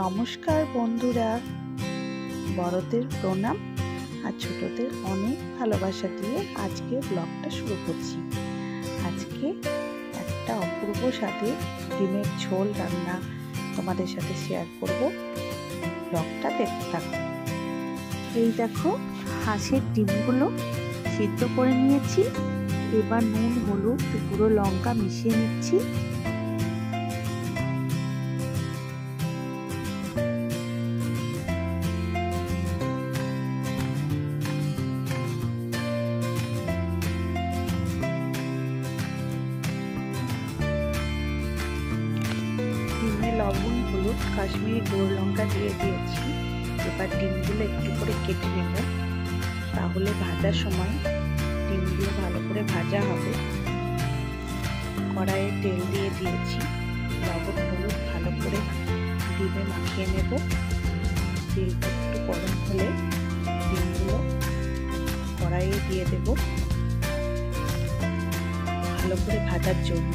নমস্কার বন্ধুরা, বড়দের প্রণাম আর ছোটদের অনেক ভালোবাসা দিয়ে আজকে ব্লগটা শুরু করছি। আজকে একটা অপূর্ব স্বাদের ডিমের ঝোল রান্না তোমাদের সাথে শেয়ার করব। ব্লগটা দেখতে থাকো। এই দেখো, হাঁসের ডিমগুলো সিদ্ধ করে নিয়েছি। এবার নুন, হলুদ, গুঁড়ো লঙ্কা মিশিয়ে নিচ্ছি। ডিমে লবণ, হলুদ, কাশ্মীরি গুঁড়ো লঙ্কা দিয়ে দিয়েছি। এবার ডিমগুলো একটু করে কেটে নেব, তাহলে ভাজার সময় ডিমগুলো ভালো করে ভাজা হবে। কড়াইয়ে তেল দিয়ে দিয়েছি, লবণ হলুদ ভালো করে ডিমে মাখিয়ে নেব। তেলটা একটু গরম হলে ডিমগুলো কড়াইয়ে দিয়ে দেব ভালো করে ভাজার জন্য।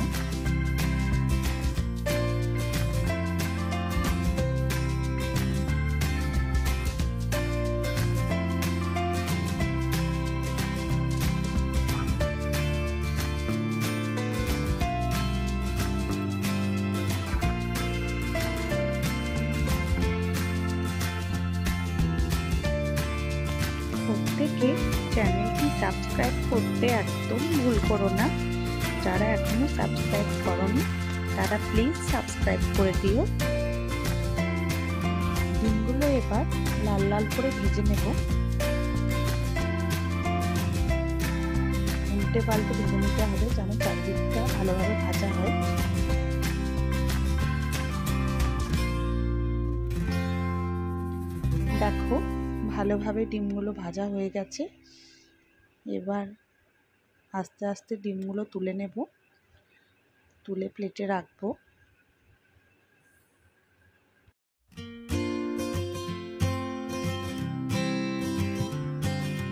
প্রত্যেকে চ্যানেলটি সাবস্ক্রাইব করতে একদম ভুল করো না। যারা এখনো সাবস্ক্রাইব করোনি তারা প্লিজ সাবস্ক্রাইব করে দিও। ডিমগুলো এবার লাল লাল করে ভেজে নেব। উল্টে পাল্টে ভেজে নিতে হবে যেন চারদিকটা ভালোভাবে ভাজা হয়। দেখো, ভালোভাবে ডিমগুলো ভাজা হয়ে গেছে। এবার আস্তে আস্তে ডিমগুলো তুলে নেব, তুলে প্লেটে রাখবো।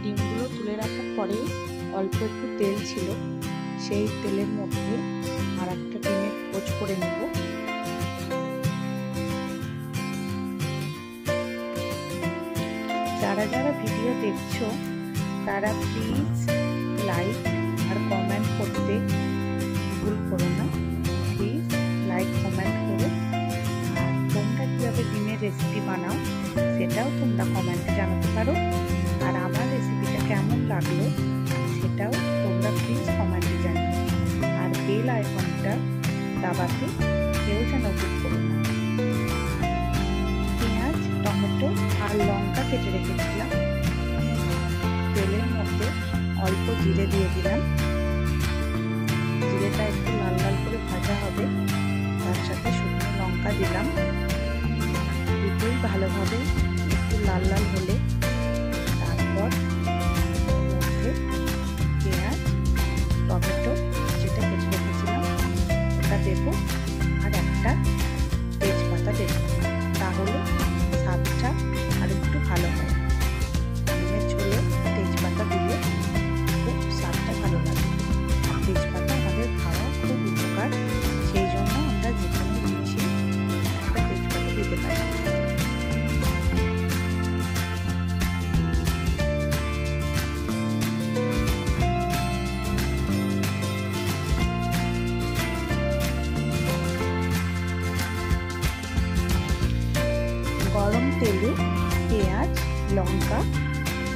ডিমগুলো তুলে রাখার পরে অল্প একটু তেল ছিল, সেই তেলের মধ্যে আর একটা ডিমের পোচ করে নেব। যারা যারা ভিডিও দেখছো তারা প্লিজ লাইক আর কমেন্ট করতে ভুল করো না। প্লিজ লাইক কমেন্ট করো। আর তোমরা কীভাবে ডিমের রেসিপি বানাও সেটাও তোমরা কমেন্টে জানাতে পারো। আর আমার রেসিপিটা কেমন লাগলো সেটাও তোমরা প্লিজ কমেন্টে জানাও। আর বেল আইকনটা দাবাতে কেউ যেন ভুল করো না। পেঁয়াজ, টমেটো আর লঙ্কা কেটে রেখেছিলাম। তেলের মধ্যে অল্প জিরে দিয়ে দিলাম। জিরেটা একটু লাল লাল করে ভাজা হবে। তার সাথে শুকনো লঙ্কা দিলাম। দুটোই ভালোভাবে একটু লাল লাল হলে তারপর মধ্যে পেঁয়াজ, টমেটো যেটা কেটে রেখেছিলাম ওটা দেবো, আর একটা তেজপাতা দেবো। তাহলে স্বাদটা আর একটু ভালো হয়। ডিমের ঝোলে তেজপাতা দিলে খুব স্বাদটা ভালো লাগে। আর তেজপাতা আমাদের খাওয়া খুব উপকার, সেই জন্য আমরা যে কোনো জিনিসে একটা তেজপাতা দিতে পারি। গরম তেলে পেঁয়াজ, লঙ্কা,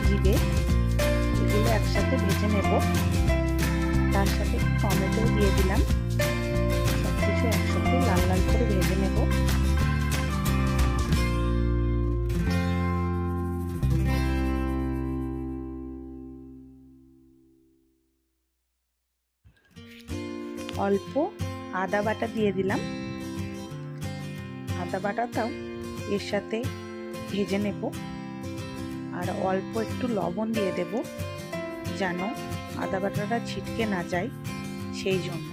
জিরে এগুলো একসাথে ভেজে নেব। তার সাথে টমেটো দিয়ে দিলাম। সব কিছু একসাথে লাল লাল করে ভেজে নেব। অল্প আদা বাটা দিয়ে দিলাম। আদা বাটাটাও এর সাথে ভেজে নেব। আর অল্প একটু লবণ দিয়ে দেব যেন আদা বাটাটা ছিটকে না যায়, সেই জন্য।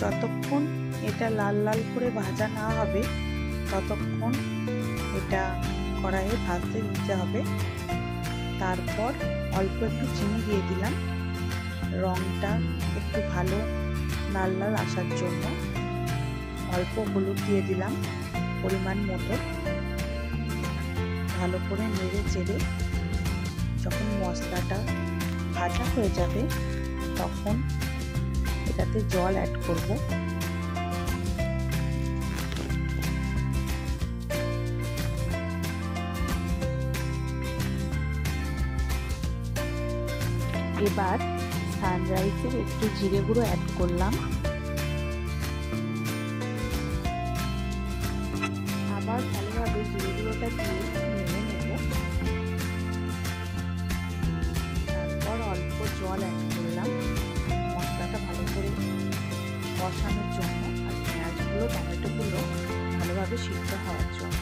যতক্ষণ এটা লাল লাল করে ভাজা না হবে ততক্ষণ এটা কড়াইয়ে ভাজতে দিতে হবে। তারপর অল্প একটু চিনি দিয়ে দিলাম রঙটা একটু ভালো লাল লাল আসার জন্য। অল্প হলুদ দিয়ে দিলাম পরিমাণ মতো। ভালো করে নেড়ে চেড়ে যখন মশলাটা ভাজা হয়ে যাবে তখন এটাতে জল অ্যাড করব। এবার সানরাইসের একটু জিরে গুঁড়ো অ্যাড করলাম। আবার ভালোভাবে জিরে গুঁড়োটা দিয়ে নেড়ে নেব। তারপর অল্প জল অ্যাড করলাম মশলাটা ভালো করে কষানোর জন্য আর পেঁয়াজগুলো টমেটোগুলো ভালোভাবে সিদ্ধ হওয়ার জন্য।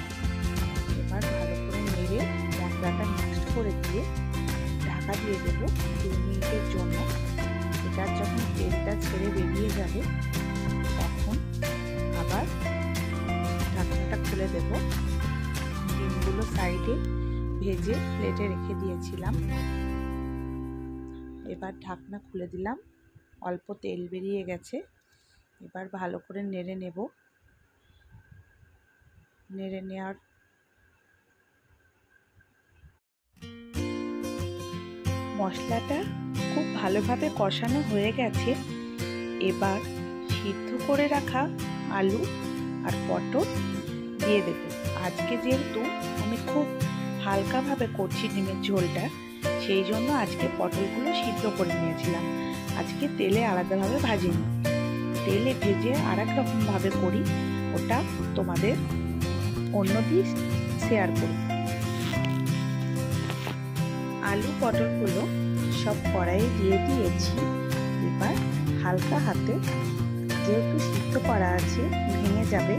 এবার ভালো করে নেড়ে মশলাটা মিক্সড করে দিয়ে ঢাকা দিয়ে দেবো 2 মিনিটের জন্য। এটা যখন তেলটা ছেড়ে বেরিয়ে যাবে তখন আবার ঢাকনাটা খুলে দেব। ডিমগুলো সাইডে ভেজে প্লেটে রেখে দিয়েছিলাম। এবার ঢাকনা খুলে দিলাম, অল্প তেল বেরিয়ে গেছে। এবার ভালো করে নেড়ে নেব। নেড়ে নেওয়ার মশলাটা খুব ভালোভাবে কষানো হয়ে গেছে। এবার সিদ্ধ করে রাখা আলু আর পটল দিয়ে দেব। আজকে যেহেতু আমি খুব হালকাভাবে করছি ডিমের ঝোলটা, সেই জন্য আজকে পটলগুলো সিদ্ধ করে নিয়েছিলাম। আজকে তেলে আলাদাভাবে ভাজিনি, তেলে ভেজে আর এক রকমভাবে করি, ওটা তোমাদের অন্যদিন শেয়ার করি। আলু পটলগুলো সব কড়াইয়ে দিয়ে দিয়েছি। এবার হালকা হাতে, যেহেতু সিদ্ধ করা আছে ভেঙে যাবে,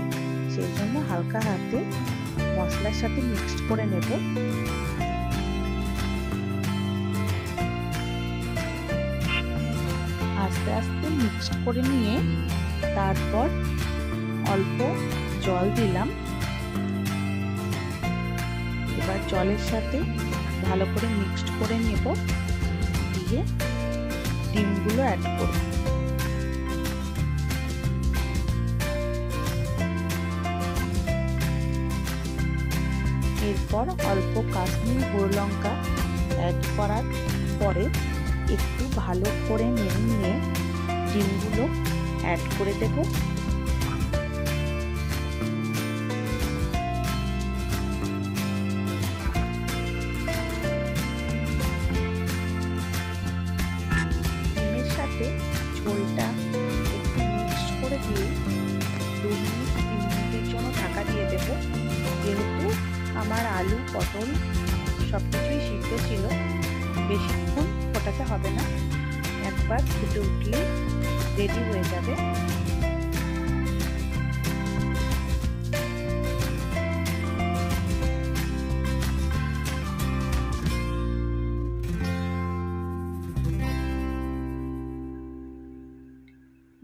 সেই জন্য হালকা হাতে মশলার সাথে মিক্সড করে নেব। আস্তে আস্তে মিক্সড করে নিয়ে তারপর অল্প জল দিলাম। এবার জলের সাথে ভালো করে মিক্সড করে নেব, দিয়ে ডিমগুলো অ্যাড করব। এরপর অল্প কাশ্মীরি গুঁড়ো লঙ্কা অ্যাড করার পরে একটু ভালো করে নেড়ে নিয়ে ডিমগুলো অ্যাড করে দেব। ডিমের সাথে ঝোলটা একটু মিক্সড করে দিয়ে 2 মিনিট 3 মিনিটের জন্য ঢাকা দিয়ে দেব। যেহেতু আমার আলু পটল সব কিছুই সিদ্ধ ছিল, বেশিক্ষণ ফোটাতে হবে না, একবার ফুটে উঠলে রেডি হয়ে যাবে।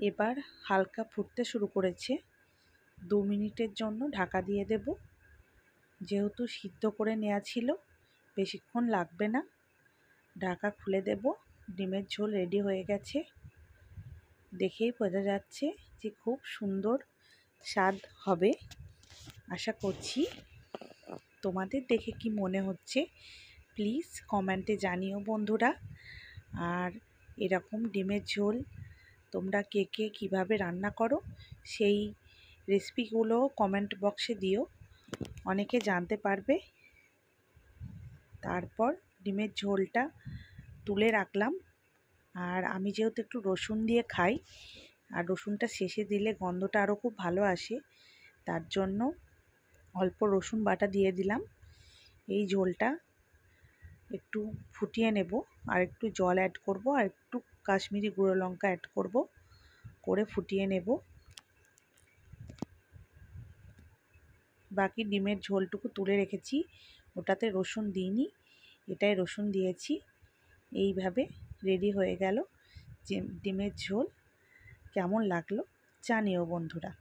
এবার হালকা ফুটতে শুরু করেছে। 2 মিনিটের জন্য ঢাকা দিয়ে দেব। যেহেতু সিদ্ধ করে নেওয়া ছিল, বেশিক্ষণ লাগবে না। ঢাকা খুলে দেব। ডিমের ঝোল রেডি হয়ে গেছে। দেখেই বোঝা যাচ্ছে যে খুব সুন্দর স্বাদ হবে। আশা করছি তোমাদের দেখে কি মনে হচ্ছে প্লিজ কমেন্টে জানিও বন্ধুরা। আর এরকম ডিমের ঝোল তোমরা কে কে কীভাবে রান্না করো সেই রেসিপিগুলো কমেন্ট বক্সে দিও, অনেকে জানতে পারবে। তারপর ডিমের ঝোলটা তুলে রাখলাম। আর আমি যেহেতু একটু রসুন দিয়ে খাই, আর রসুনটা শেষে দিলে গন্ধটা আরও খুব ভালো আসে, তার জন্য অল্প রসুন বাটা দিয়ে দিলাম। এই ঝোলটা একটু ফুটিয়ে নেব, আর একটু জল অ্যাড করব, আর একটু কাশ্মীরি গুঁড়ো লঙ্কা অ্যাড করব, করে ফুটিয়ে নেব। বাকি ডিমের ঝোলটুকু তুলে রেখেছি, ওটাতে রসুন দিইনি, এটাই রসুন দিয়েছি। এইভাবে রেডি হয়ে গেল ডিমের ঝোল। কেমন লাগলো জানিও বন্ধুরা।